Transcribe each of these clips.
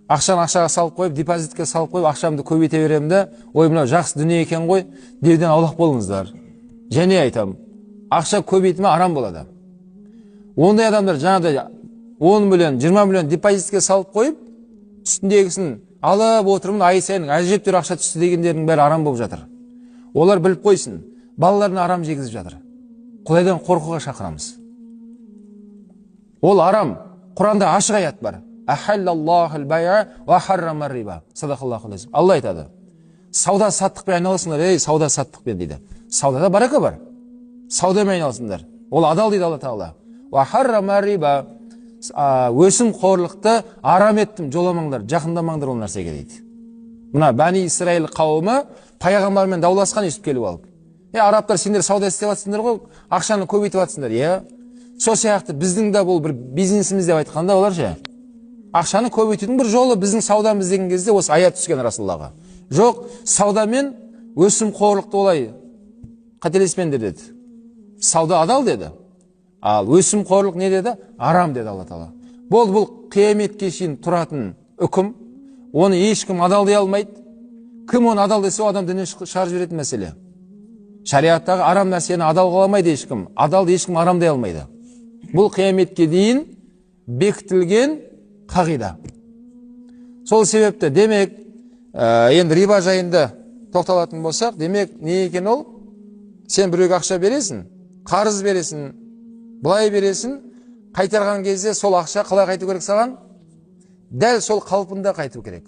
Ақшаны ақшаға салып қойып, депозитке салып қойып, ақшамды көбейте беремін де, ой, мынау жақсы дүние екен ғой, деуден аулақ болыңыздар. Және айтам, ақша көбейтме арам болады. Ондай адамдар жаңағыдай 10 миллион, 20 миллион депозитке салып қойып, үстіндегісін алып отырмын, ай сайын әжептәуір ақша түсті дегендердің бәрі арам болып жатыр. Олар біліп қойсын, балаларына арам жегізіп жатыр. Құдайдан қорқуға шақырамыз. Ол арам. Құранда ашық аят бар. Ахаллаллахул бай'a ва харрамар риба. Садақаллаху алейхи. Алла айтады. Сауда саттықпен айналысыңдар, ей, сауда саттықпен дейді. Саудада барака бар. Саудамен айналысыңдар. Ол адал дейді Алла Тағала. Ва харрамар риба. Өсім қорлықты арам еттім, жоламаңдар, жақындамаңдар ол нәрсеге дейді. Мына Бәни Исраил қауымы пайғамбармен дауласқан естіп келіп алып. Арабтар, сендер сауда істеп жатсыңдар ғой, ақшаны көбейтіп жатсыңдар. Сол сияқты біздің де бұл бір бизнесіміз деп айтқанда олар ше. Ақшаны көбейтудің бір жолы біздің саудамыз деген кезде осы аят түскен Расулаллаға. Жоқ, саудамен өсім қорлықты олай қателеспеңдер деді. Сауда адал деді. Ал өсім қорлық не деді? Арам деді Алла Тағала. Бұл қияметке шейін тұратын үкім. Оны ешкім адал дей алмайды. Кім оны адал десе, адам діннен шығарып жіберетін мәселе. Шариғаттағы арам нәрсені адал қыла алмайды ешкім. Адалды ешкім арам дей алмайды. Бұл қияметке дейін бекітілген қағида. Сол себепті демек, енді риба жайында тоқталатын болсақ, демек не екен ол? Сен біреуге ақша бересің, қарыз бересің, былай бересің, қайтарған кезде сол ақша қалай қайту керек саған? Дәл сол қалпында қайту керек.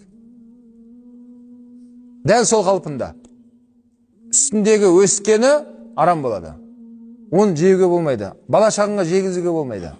Дәл сол қалпында. Үстіндегі өскені арам болады. Оны жеуге болмайды. Бала шағыңа жегізуге болмайды.